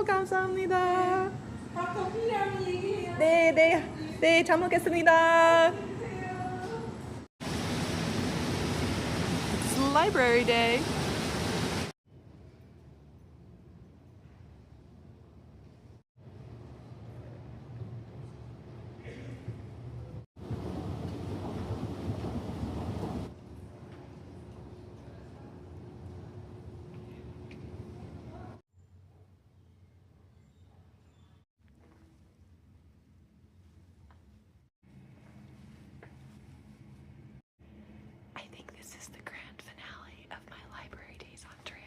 감사합니다. 네, 잘 먹겠습니다. It's library day. I think this is the grand finale of my library days on trail.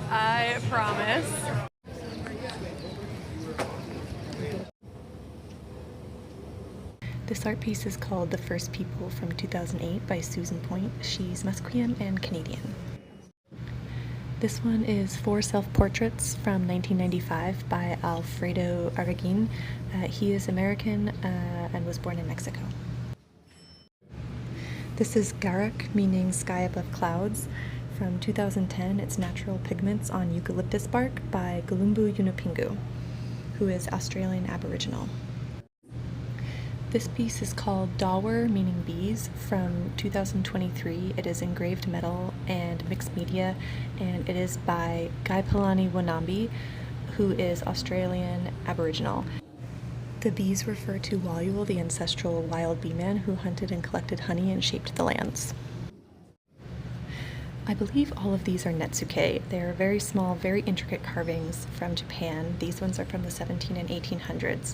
I promise. This art piece is called The First People from 2008 by Susan Point. She's Musqueam and Canadian. This one is 4 self-portraits from 1995 by Alfredo Araguin. He is American and was born in Mexico. This is Garak, meaning sky above clouds. From 2010, it's Natural Pigments on Eucalyptus Bark by Galumbu Yunupingu, who is Australian Aboriginal. This piece is called Dawer, meaning bees, from 2023. It is engraved metal and mixed media, and it is by Gaipalani Wanambi, who is Australian Aboriginal. The bees refer to Walul, the ancestral wild bee man who hunted and collected honey and shaped the lands. I believe all of these are netsuke. They're very small, very intricate carvings from Japan. These ones are from the 17 and 1800s.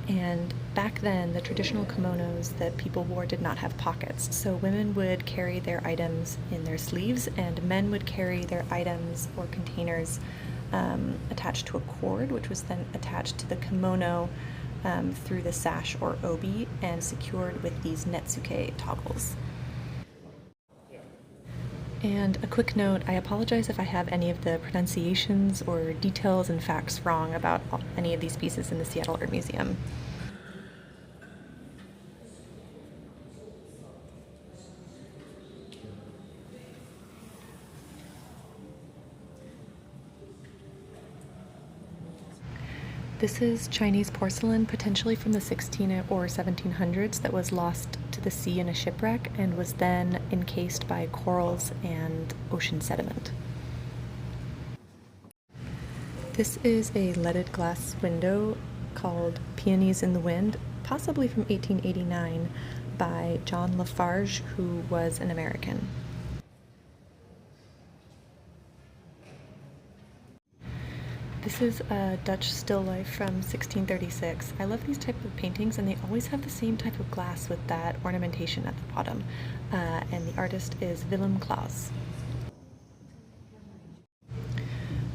And back then, the traditional kimonos that people wore did not have pockets. So women would carry their items in their sleeves, and men would carry their items or containers attached to a cord, which was then attached to the kimono through the sash or obi and secured with these netsuke toggles. And a quick note, I apologize if I have any of the pronunciations or details and facts wrong about any of these pieces in the Seattle Art Museum. This is Chinese porcelain, potentially from the 16 or 1700s, that was lost to the sea in a shipwreck and was then encased by corals and ocean sediment. This is a leaded glass window called Peonies in the Wind, possibly from 1889, by John Lafarge, who was an American. This is a Dutch still life from 1636. I love these type of paintings, and they always have the same type of glass with that ornamentation at the bottom. And the artist is Willem Claus.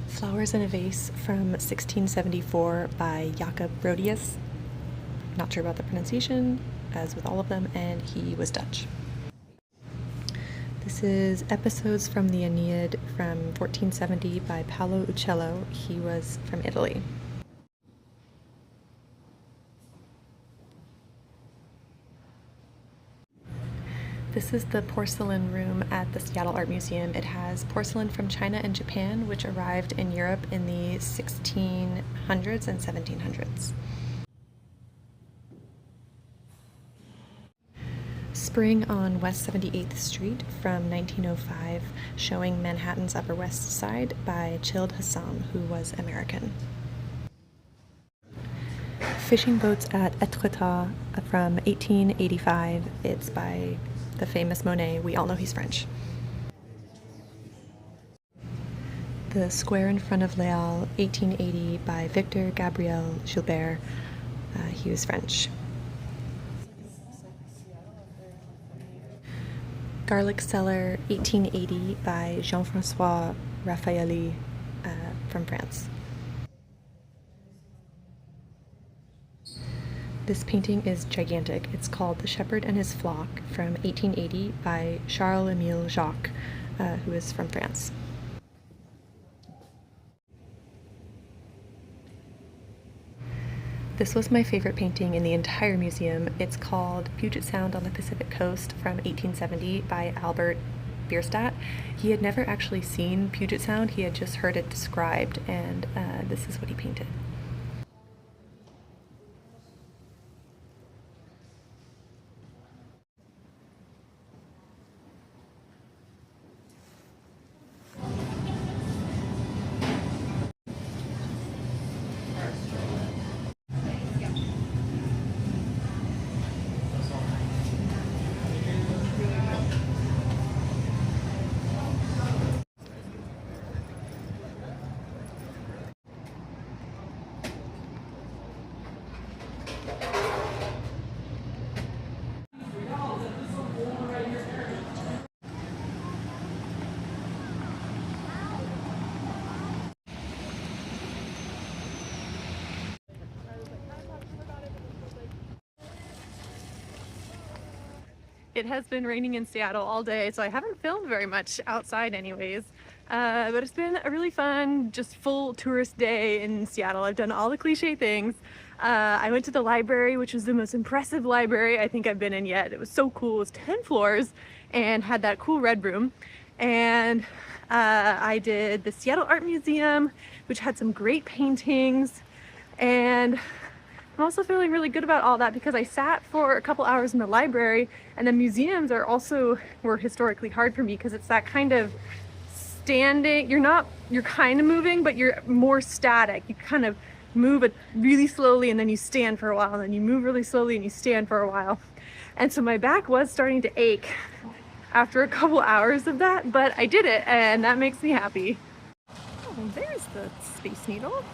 Flower flowers in a vase from 1674 by Jacob Rodius. Not sure about the pronunciation, as with all of them, and he was Dutch. This is Episodes from the Aeneid from 1470 by Paolo Uccello. He was from Italy. This is the porcelain room at the Seattle Art Museum. It has porcelain from China and Japan, which arrived in Europe in the 1600s and 1700s. Spring on West 78th Street from 1905, showing Manhattan's Upper West Side by Childe Hassam, who was American. Fishing boats at Etretat from 1885. It's by the famous Monet. We all know he's French. The Square in Front of Les Halles, 1880 by Victor Gabriel Gilbert. He was French. Garlic Cellar, 1880 by Jean-François Raffaelli from France. This painting is gigantic. It's called The Shepherd and His Flock from 1880 by Charles-Émile Jacques, who is from France. This was my favorite painting in the entire museum. It's called Puget Sound on the Pacific Coast from 1870 by Albert Bierstadt. He had never actually seen Puget Sound, he had just heard it described, and this is what he painted. It has been raining in Seattle all day, so I haven't filmed very much outside anyways. But it's been a really fun, just full tourist day in Seattle. I've done all the cliche things. I went to the library, which was the most impressive library I think I've been in yet. It was so cool. It was 10 floors and had that cool red room. And I did the Seattle Art Museum, which had some great paintings. And I'm also feeling really good about all that because I sat for a couple hours in the library, and the museums were historically hard for me because it's that kind of standing, you're kind of moving, but you're more static. You kind of move it really slowly and then you stand for a while, and then you move really slowly and you stand for a while. And so my back was starting to ache after a couple hours of that, but I did it and that makes me happy. Oh, there's the Space Needle.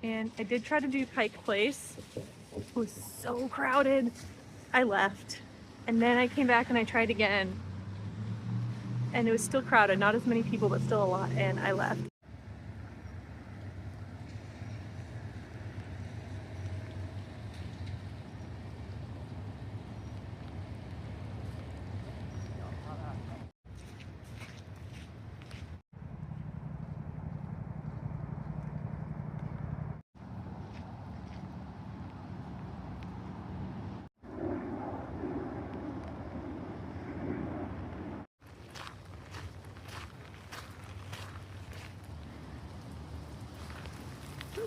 And I did try to do Pike Place. It was so crowded. I left. And then I came back and I tried again. And it was still crowded. Not as many people, but still a lot. And I left.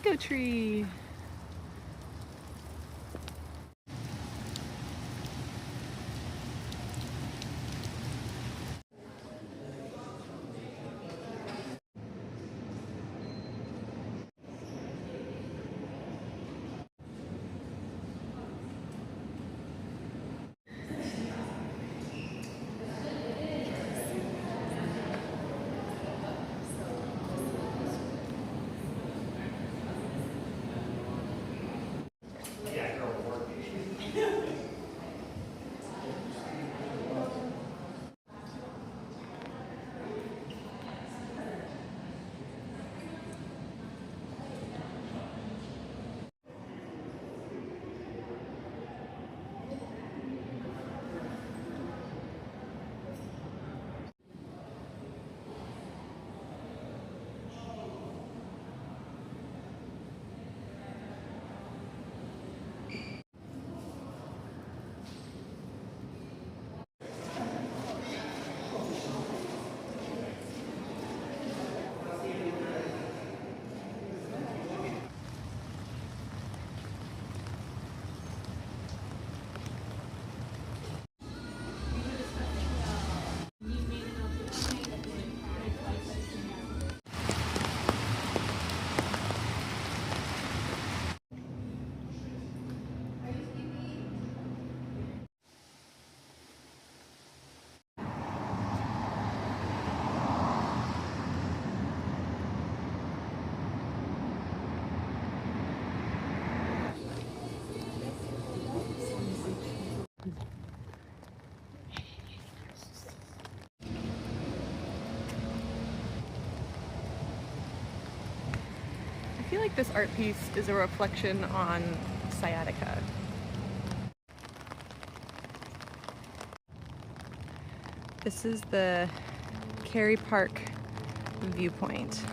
Ginkgo tree. feel like this art piece is a reflection on sciatica. This is the Cary Park viewpoint.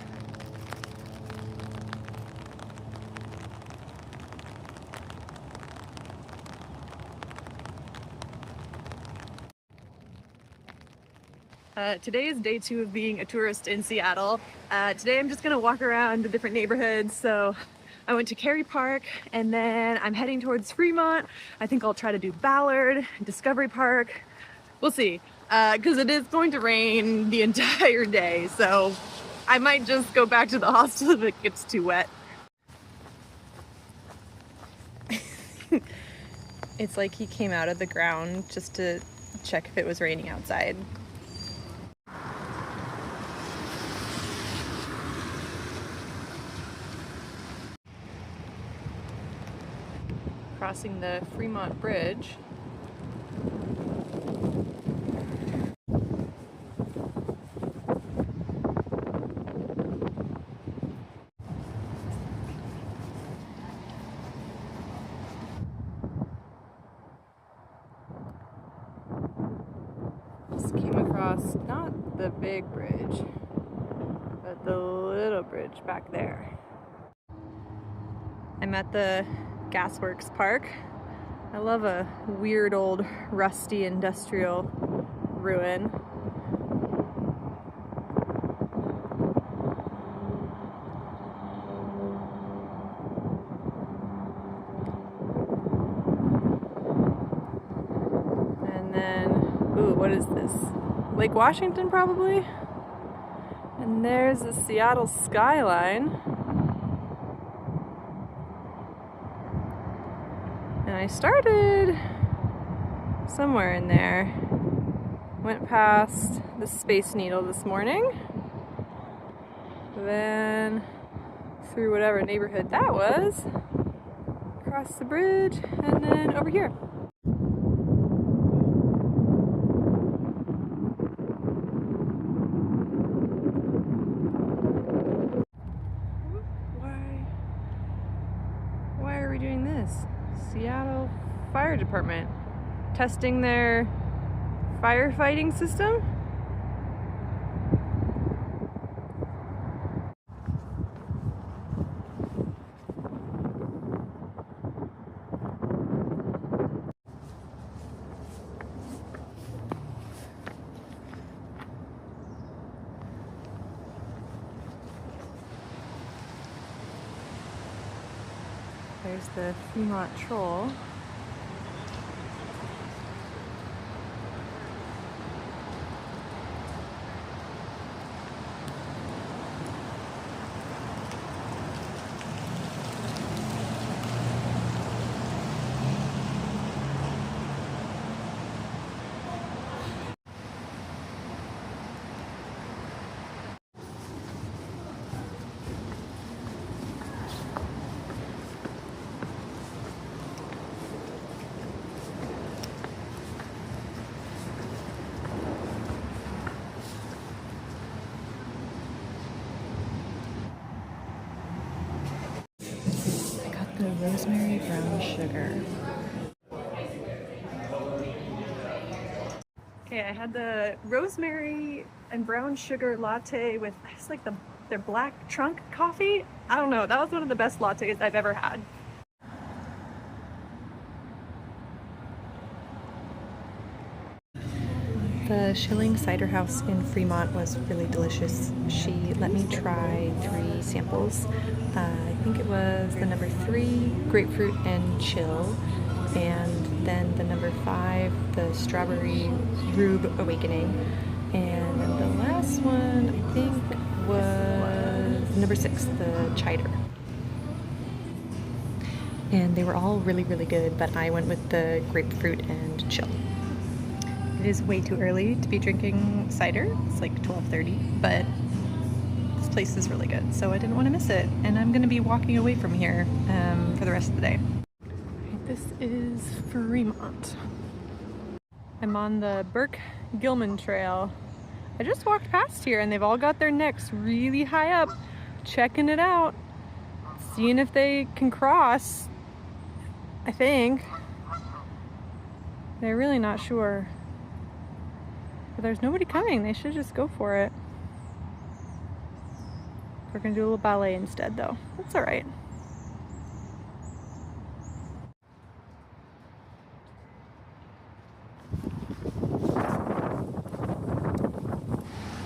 Today is day 2 of being a tourist in Seattle. Today I'm just gonna walk around the different neighborhoods. So I went to Cary Park and then I'm heading towards Fremont. I think I'll try to do Ballard, Discovery Park. We'll see, because it is going to rain the entire day. So I might just go back to the hostel if it gets too wet. It's like he came out of the ground just to check if it was raining outside. Crossing the Fremont Bridge. Just came across not the big bridge, but the little bridge back there. I'm at the Gasworks Park. I love a weird old rusty industrial ruin. And then, ooh, what is this? Lake Washington, probably? And there's the Seattle skyline. And I started somewhere in there. Went past the Space Needle this morning. Then through whatever neighborhood that was. Across the bridge and then over here. Why are we doing this? Seattle Fire Department testing their firefighting system? There's the Fremont Troll. The rosemary brown sugar. Okay, I had the rosemary and brown sugar latte with just like their black trunk coffee. I don't know, that was one of the best lattes I've ever had. The Schilling Cider House in Fremont was really delicious. She let me try 3 samples. I think it was the number 3, grapefruit and chill, and then the number 5, the strawberry rube awakening, and then the last one I think was number 6, the chider. And they were all really, really good, but I went with the grapefruit and chill. It is way too early to be drinking cider. It's like 12:30, but this place is really good, so I didn't want to miss it. And I'm going to be walking away from here for the rest of the day. This is Fremont. I'm on the Burke-Gilman Trail. I just walked past here and they've all got their necks really high up, checking it out. seeing if they can cross, I think. They're really not sure. But there's nobody coming. They should just go for it. We're gonna do a little ballet instead though. That's all right.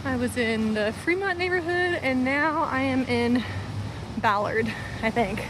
I was in the Fremont neighborhood and now I am in Ballard, I think.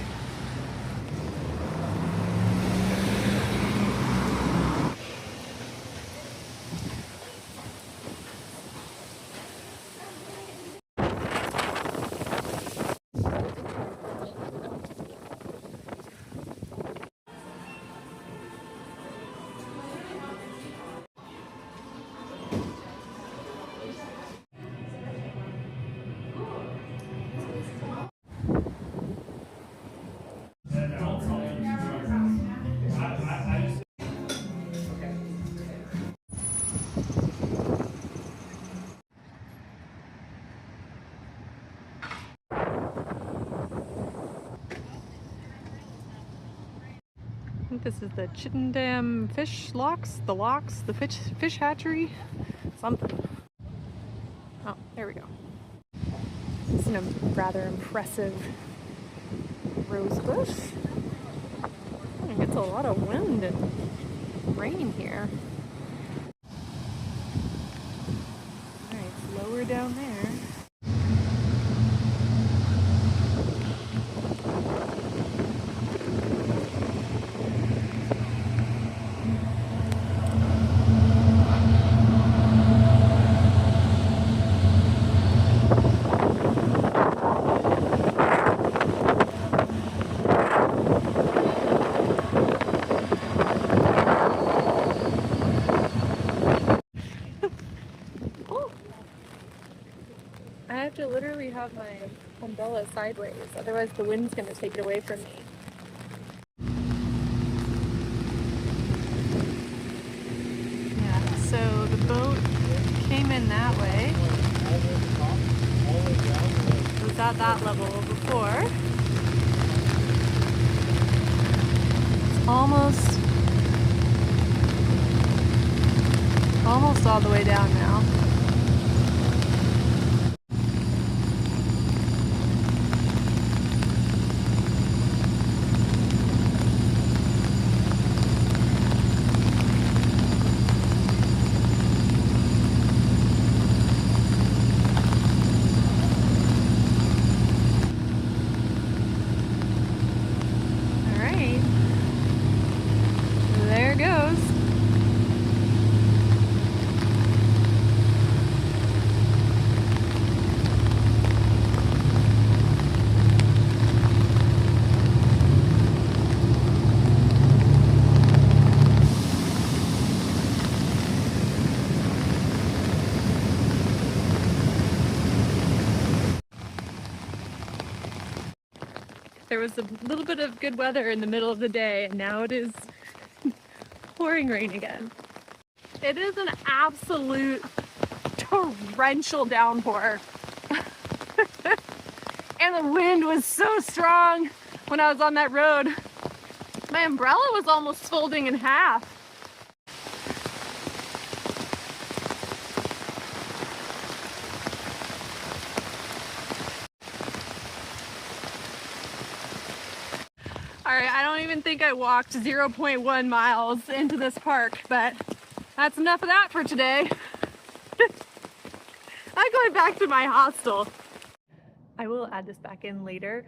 I think this is the Chittenden fish locks, the fish hatchery, something. Oh, there we go. This is a rather impressive rose bush. It gets a lot of wind and rain here. Alright, it's lower down there. I have to literally have my umbrella sideways, otherwise the wind's going to take it away from me. Yeah, so the boat came in that way. It was at that level before. It's almost all the way down now. There goes. There was a little bit of good weather in the middle of the day, and now it is pouring rain again. It is an absolute torrential downpour. And the wind was so strong when I was on that road. My umbrella was almost folding in half. Alright, I don't even think I walked 0.1 miles into this park, but that's enough of that for today. I'm going back to my hostel. I will add this back in later.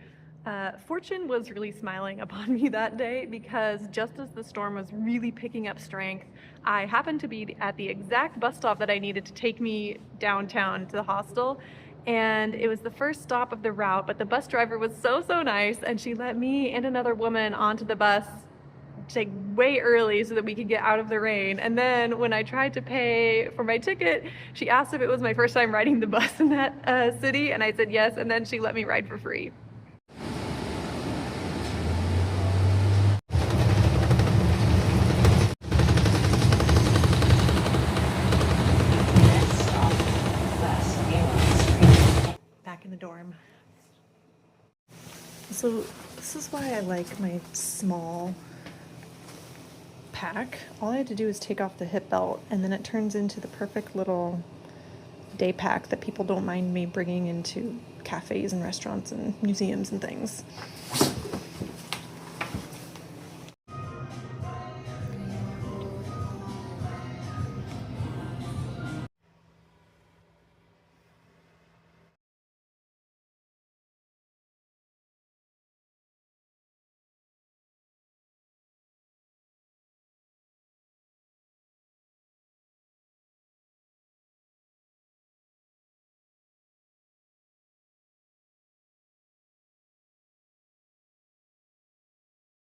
Fortune was really smiling upon me that day because just as the storm was really picking up strength, I happened to be at the exact bus stop that I needed to take me downtown to the hostel. And it was the first stop of the route, but the bus driver was so nice, and she let me and another woman onto the bus like way early so that we could get out of the rain. And then when I tried to pay for my ticket, she asked if it was my first time riding the bus in that city, and I said yes, and then she let me ride for free. Back in the dorm. So this is why I like my small pack. All I had to do is take off the hip belt, and then it turns into the perfect little day pack that people don't mind me bringing into cafes and restaurants and museums and things.